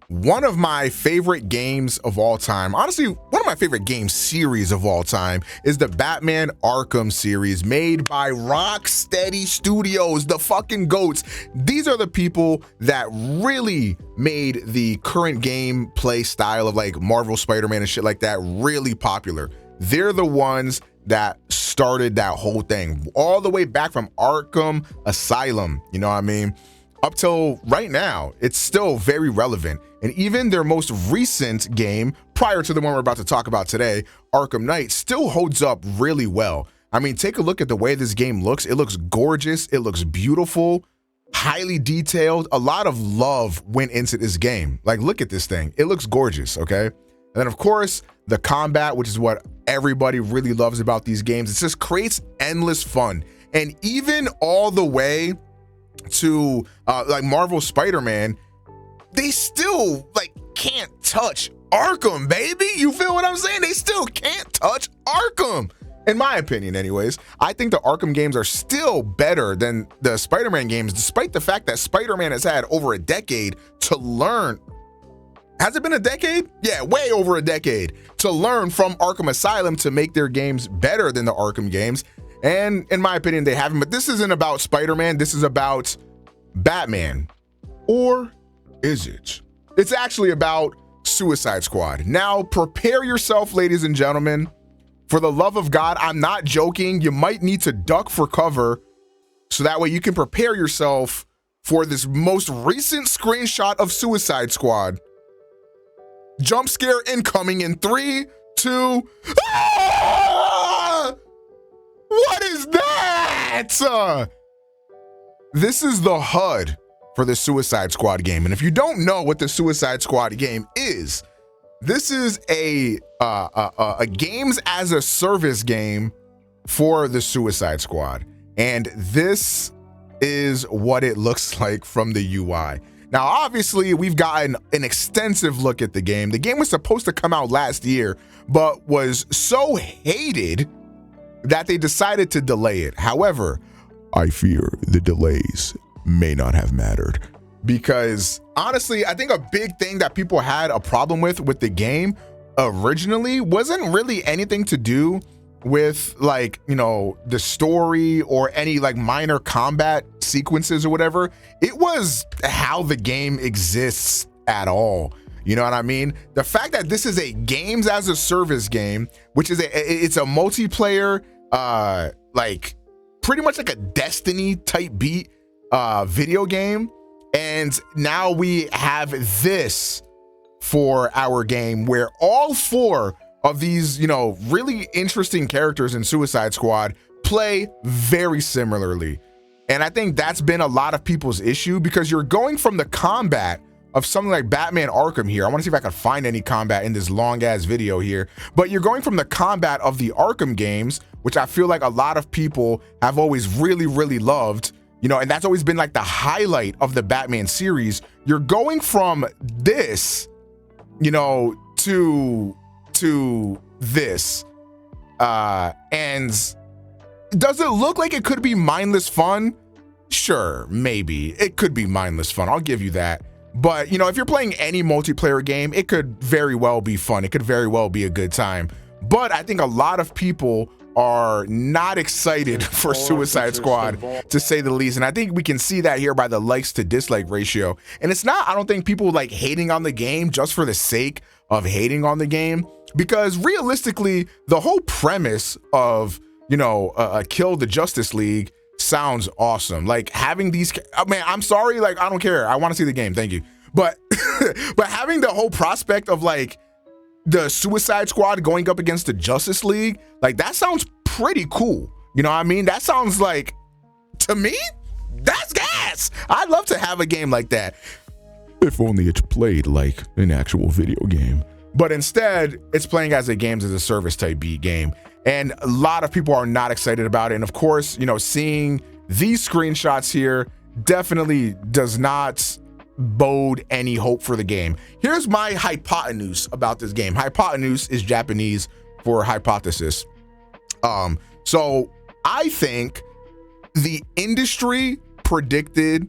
one of my favorite games of all time, honestly, one of my favorite game series of all time is the Batman Arkham series made by RockSteady Studios, the fucking GOATs. These are the people that really made the current gameplay style of like Marvel Spider-Man and shit like that really popular. They're the ones that started that whole thing all the way back from Arkham Asylum, you know what I mean? Up till right now, it's still very relevant. And even their most recent game, prior to the one we're about to talk about today, Arkham Knight, still holds up really well. I mean, take a look at the way this game looks. It looks gorgeous. It looks beautiful, highly detailed. A lot of love went into this game. Like, look at this thing. It looks gorgeous, okay? And then, of course, the combat, which is what everybody really loves about these games. It just creates endless fun. And even all the way to like Marvel Spider-Man, they still like can't touch Arkham, baby. You feel what I'm saying? They still can't touch Arkham, in my opinion anyways. I think the Arkham games are still better than the Spider-Man games, despite the fact that Spider-Man has had over a decade to learn. Has it been a decade? Yeah, way over a decade to learn from Arkham Asylum to make their games better than the Arkham games. And in my opinion, they haven't. But this isn't about Spider-Man. This is about Batman. Or is it? It's actually about Suicide Squad. Now, prepare yourself, ladies and gentlemen. For the love of God, I'm not joking. You might need to duck for cover so that way you can prepare yourself for this most recent screenshot of Suicide Squad. Jump scare incoming in 3, 2. Ah! What is that? This is the HUD for the Suicide Squad game. And if you don't know what the Suicide Squad game is, this is a games as a service game for the Suicide Squad. And this is what it looks like from the UI. Now, obviously, we've gotten an extensive look at the game. The game was supposed to come out last year, but was so hated that they decided to delay it. However, I fear the delays may not have mattered, because honestly, I think a big thing that people had a problem with the game originally wasn't really anything to do with, like, you know, the story or any like minor combat sequences or whatever. It was how the game exists at all. You know what I mean? The fact that this is a games as a service game, which is it's a multiplayer, like pretty much like a Destiny type beat video game. And now we have this for our game where all 4 of these, you know, really interesting characters in Suicide Squad play very similarly. And I think that's been a lot of people's issue, because you're going from the combat of something like Batman Arkham here. I want to see if I can find any combat in this long ass video here, but you're going from the combat of the Arkham games, which I feel like a lot of people have always really, really loved, you know, and that's always been like the highlight of the Batman series. You're going from this, you know, to this, and does it look like it could be mindless fun? Sure, maybe it could be mindless fun, I'll give you that. But, you know, if you're playing any multiplayer game, it could very well be fun. It could very well be a good time. But I think a lot of people are not excited for Suicide Squad, to say the least. And I think we can see that here by the likes to dislike ratio. And it's not, I don't think, people like hating on the game just for the sake of hating on the game, because realistically, the whole premise of, you know, kill the Justice League sounds awesome. Like having these, man, I'm sorry, like I don't care. I want to see the game. Thank you. But but having the whole prospect of like the Suicide Squad going up against the Justice League, like that sounds pretty cool. You know what I mean? That sounds like, to me, that's gas. I'd love to have a game like that. If only it's played like an actual video game. But instead, it's playing as a games as a service type beat game. And a lot of people are not excited about it. And of course, you know, seeing these screenshots here definitely does not bode any hope for the game. Here's my hypotenuse about this game. Hypotenuse is Japanese for hypothesis. So I think the industry predicted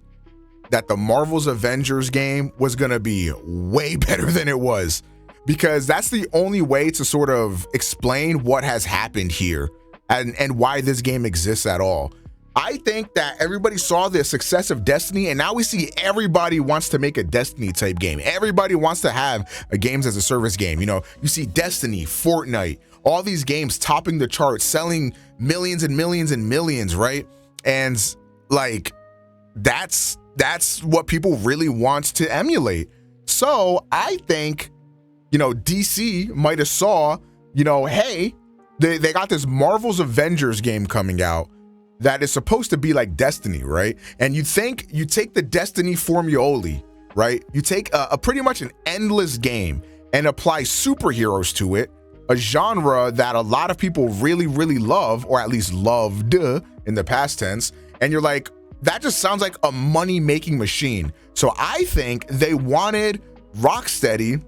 that the Marvel's Avengers game was going to be way better than it was, because that's the only way to sort of explain what has happened here and why this game exists at all. I think that everybody saw the success of Destiny, and now we see everybody wants to make a Destiny type game. Everybody wants to have a games as a service game. You know, you see Destiny, Fortnite, all these games topping the charts, selling millions and millions and millions, right? And like, that's what people really want to emulate. So I think, you know, DC might have saw, you know, hey, they got this Marvel's Avengers game coming out that is supposed to be like Destiny, right? And you think you take the Destiny formulae, right? You take a pretty much an endless game and apply superheroes to it, a genre that a lot of people really, really love, or at least loved in the past tense. And you're like, that just sounds like a money-making machine. So I think they wanted RockSteady,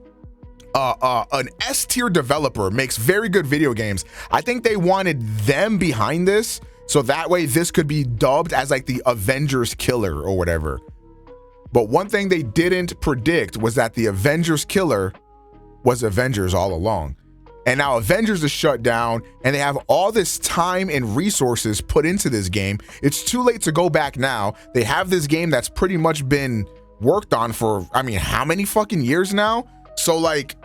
an S-tier developer, makes very good video games. I think they wanted them behind this, so that way this could be dubbed as like the Avengers killer or whatever. But one thing they didn't predict was that the Avengers killer was Avengers all along. And now Avengers is shut down and they have all this time and resources put into this game. It's too late to go back now. They have this game that's pretty much been worked on for, I mean, how many fucking years now? So like,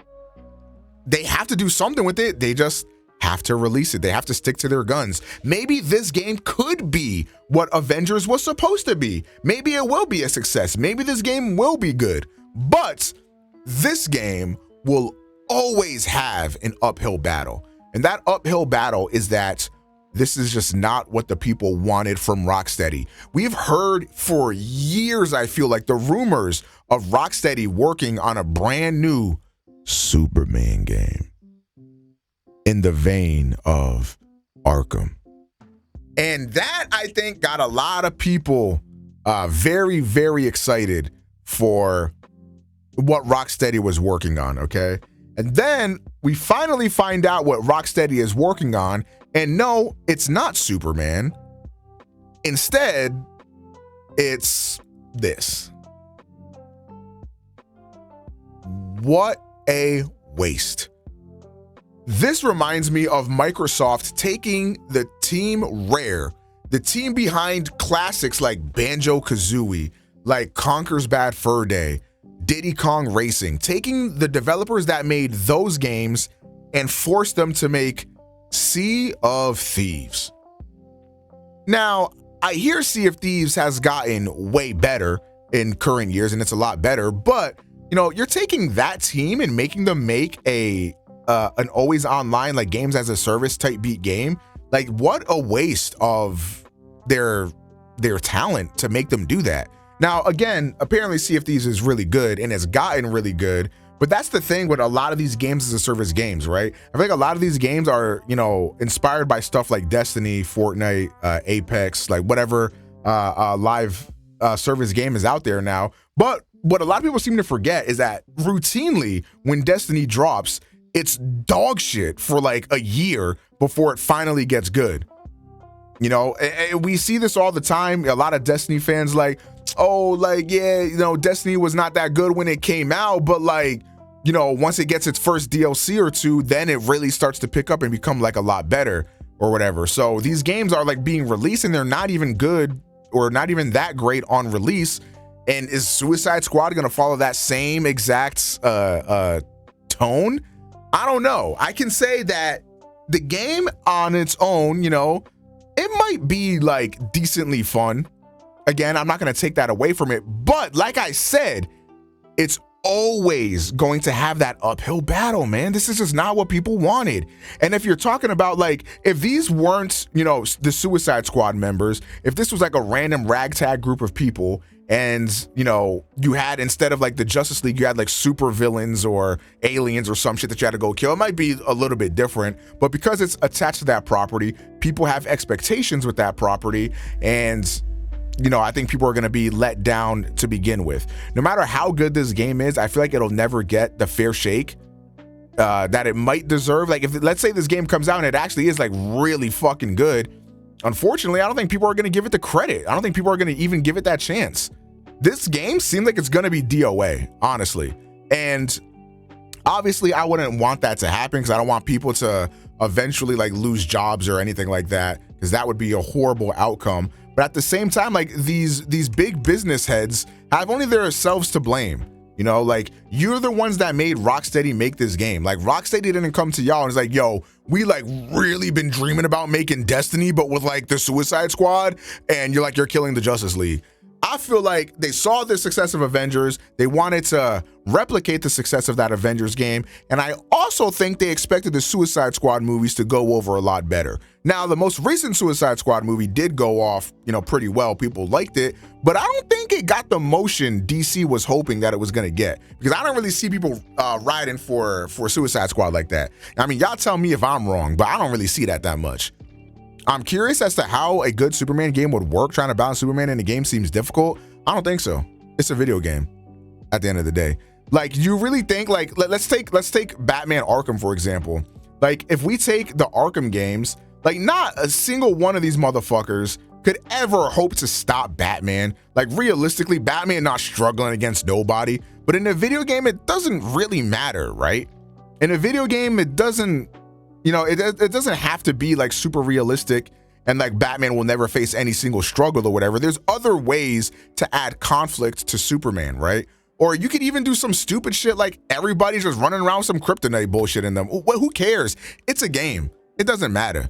they have to do something with it. They just have to release it. They have to stick to their guns. Maybe this game could be what Avengers was supposed to be. Maybe it will be a success. Maybe this game will be good. But this game will always have an uphill battle. And that uphill battle is that this is just not what the people wanted from RockSteady. We've heard for years, I feel like, the rumors of RockSteady working on a brand new Superman game in the vein of Arkham. And that, I think, got a lot of people very, very excited for what RockSteady was working on, okay? And then we finally find out what RockSteady is working on, and no, it's not Superman. Instead, it's this. What a waste. This reminds me of Microsoft taking the team Rare, the team behind classics like Banjo-Kazooie, like Conker's Bad Fur Day, Diddy Kong Racing, taking the developers that made those games and forced them to make Sea of Thieves. Now, I hear Sea of Thieves has gotten way better in current years, and it's a lot better, but you know, you're taking that team and making them make an always online, like games as a service type beat game. Like, what a waste of their talent to make them do that. Now, again, apparently Sea of Thieves is really good and has gotten really good, but that's the thing with a lot of these games as a service games, right? I think a lot of these games are, you know, inspired by stuff like Destiny, Fortnite, Apex, like whatever live service game is out there now. But what a lot of people seem to forget is that routinely when Destiny drops, it's dog shit for like a year before it finally gets good. You know, we see this all the time. A lot of Destiny fans like, oh, like, yeah, you know, Destiny was not that good when it came out, but like, you know, once it gets its first DLC or two, then it really starts to pick up and become like a lot better or whatever. So these games are like being released and they're not even good or not even that great on release. And is Suicide Squad going to follow that same exact tone? I don't know. I can say that the game on its own, you know, it might be like decently fun. Again, I'm not going to take that away from it. But like I said, it's always going to have that uphill battle, man. This is just not what people wanted. And if you're talking about like, if these weren't, you know, the Suicide Squad members, if this was like a random ragtag group of people and, you know, you had, instead of like the Justice League, you had like super villains or aliens or some shit that you had to go kill, it might be a little bit different. But because it's attached to that property, people have expectations with that property, and you know, I think people are going to be let down to begin with. No matter how good this game is, I feel like it'll never get the fair shake that it might deserve. Like, if let's say this game comes out and it actually is like really fucking good, unfortunately, I don't think people are going to give it the credit. I don't think people are going to even give it that chance. this game seems like it's gonna be DOA, honestly. And obviously I wouldn't want that to happen because I don't want people to eventually like lose jobs or anything like that, because that would be a horrible outcome. But at the same time, like these big business heads have only themselves to blame. You know, like you're the ones that made RockSteady make this game. Like RockSteady didn't come to y'all and was like, yo, we like really been dreaming about making Destiny, but with like the Suicide Squad, and you're killing the Justice League. I feel like they saw the success of Avengers. They wanted to replicate the success of that Avengers game. And I also think they expected the Suicide Squad movies to go over a lot better. Now, the most recent Suicide Squad movie did go off, pretty well. People liked it, but I don't think it got the motion DC was hoping that it was going to get, because I don't really see people riding for Suicide Squad like that. I mean, y'all tell me if I'm wrong, but I don't really see that much. I'm curious as to how a good Superman game would work. Trying to balance Superman in the game seems difficult. I don't think so. It's a video game at the end of the day. Like, you really think, like, let's take Batman Arkham, for example. Like, if we take the Arkham games, like, not a single one of these motherfuckers could ever hope to stop Batman. Like, realistically, Batman not struggling against nobody. But in a video game, it doesn't really matter, right? In a video game, it doesn't, it doesn't have to be like super realistic and like Batman will never face any single struggle or whatever. There's other ways to add conflict to Superman, right? Or you could even do some stupid shit like everybody's just running around with some kryptonite bullshit in them. Who cares? It's a game. It doesn't matter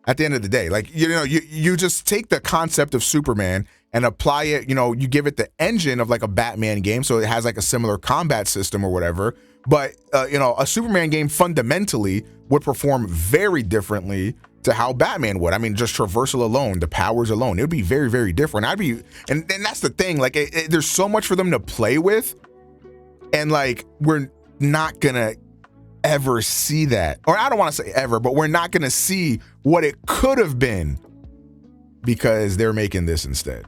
at the end of the day. Like, you just take the concept of Superman and apply it, you give it the engine of like a Batman game, so it has like a similar combat system or whatever. But, a Superman game fundamentally would perform very differently to how Batman would. I mean, just traversal alone, the powers alone, it would be very, very different. And that's the thing, like, there's so much for them to play with. And like, we're not gonna ever see that. Or I don't want to say ever, but we're not gonna see what it could have been because they're making this instead.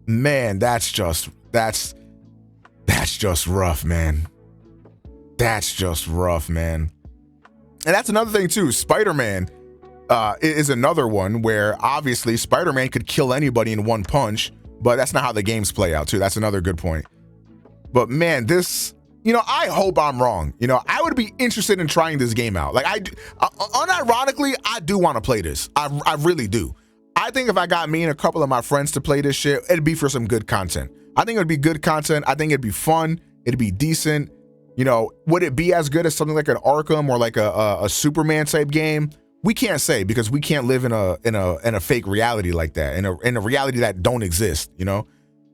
Man, that's just rough, man. That's just rough, man. And that's another thing too. Spider-Man is another one where obviously Spider-Man could kill anybody in one punch, but that's not how the games play out too. That's another good point. But man, this, I hope I'm wrong. I would be interested in trying this game out. Like, unironically, I do want to play this. I really do. I think if I got me and a couple of my friends to play this shit, it'd be for some good content. I think it would be good content. I think it'd be fun. It'd be decent. Would it be as good as something like an Arkham or like a Superman type game? We can't say, because we can't live in a fake reality like that, in a reality that don't exist,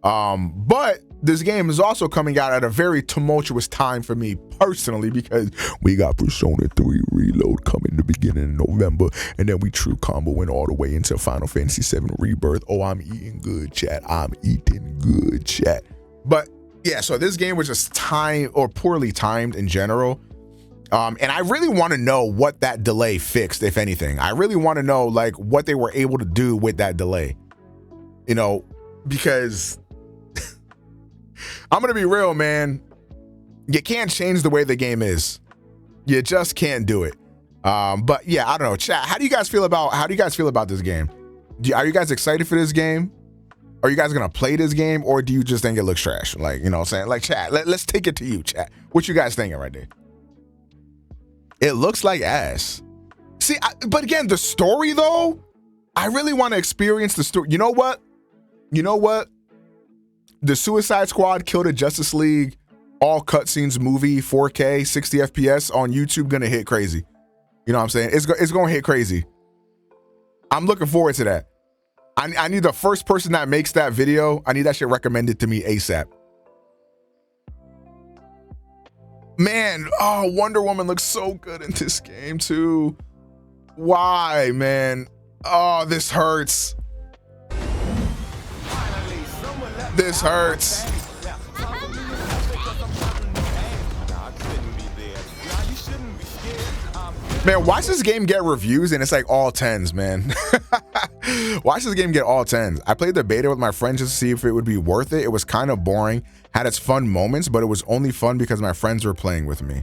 But this game is also coming out at a very tumultuous time for me personally, because we got Persona 3 Reload coming the beginning of November, and then we true comboing all the way into Final Fantasy 7 Rebirth. Oh, I'm eating good, chat. I'm eating good, chat. But yeah, so this game was just poorly timed in general. And I really want to know what that delay fixed, if anything. I really want to know like what they were able to do with that delay, because I'm going to be real, man. You can't change the way the game is. You just can't do it. But yeah, I don't know. Chat, how do you guys feel about this game? Are you guys excited for this game? Are you guys going to play this game, or do you just think it looks trash? Like, what I'm saying? Like, chat, let's take it to you, chat. What you guys thinking right there? It looks like ass. See, but again, the story though, I really want to experience the story. You know what? The Suicide Squad Kill the Justice League all cutscenes movie 4K 60 FPS on YouTube gonna hit crazy. You know what I'm saying? It's gonna hit crazy. I'm looking forward to that. I need the first person that makes that video, I need that shit recommended to me ASAP. Man, oh, Wonder Woman looks so good in this game too. Why, man? Oh, this hurts. This hurts. Man, watch this game get reviews and it's like all 10s, man. Watch this game get all 10s. I played the beta with my friends just to see if it would be worth it. It was kind of boring, had its fun moments, but it was only fun because my friends were playing with me.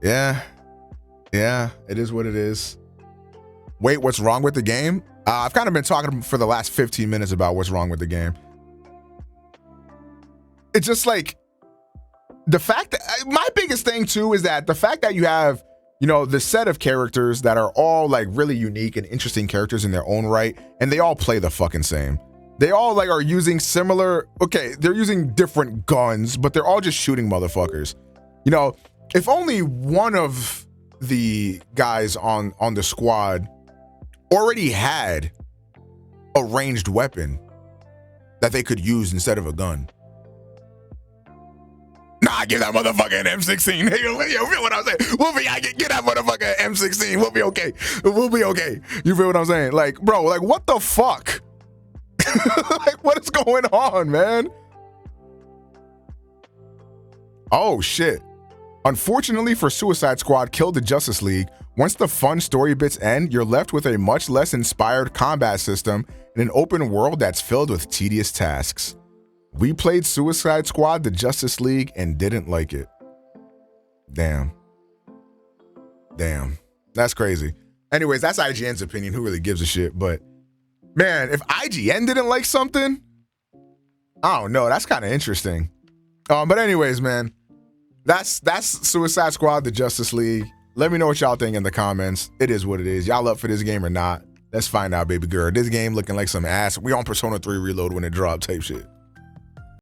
Yeah, it is what it is. Wait, what's wrong with the game? I've kind of been talking for the last 15 minutes about what's wrong with the game. It's just like the fact that my biggest thing too is that the fact that you have, you know, the set of characters that are all like really unique and interesting characters in their own right, and they all play the fucking same. They all like are using similar, okay, they're using different guns, but they're all just shooting motherfuckers. You know, if only one of the guys on the squad already had a ranged weapon that they could use instead of a gun. Nah, give that motherfucker an M16. Hey, you feel what I'm saying? We'll be, get that motherfucker an M16. We'll be okay. We'll be okay. You feel what I'm saying? Like, bro, like, what the fuck? Like, what is going on, man? Oh, shit. Unfortunately for Suicide Squad Killed the Justice League, once the fun story bits end, you're left with a much less inspired combat system in an open world that's filled with tedious tasks. We played Suicide Squad the Justice League and didn't like it. Damn. Damn. That's crazy. Anyways, that's IGN's opinion. Who really gives a shit? But man, if IGN didn't like something, I don't know. That's kind of interesting. But anyways, man, that's Suicide Squad the Justice League. Let me know what y'all think in the comments. It is what it is. Y'all up for this game or not? Let's find out, baby girl. This game looking like some ass. We on Persona 3 Reload when it dropped type shit.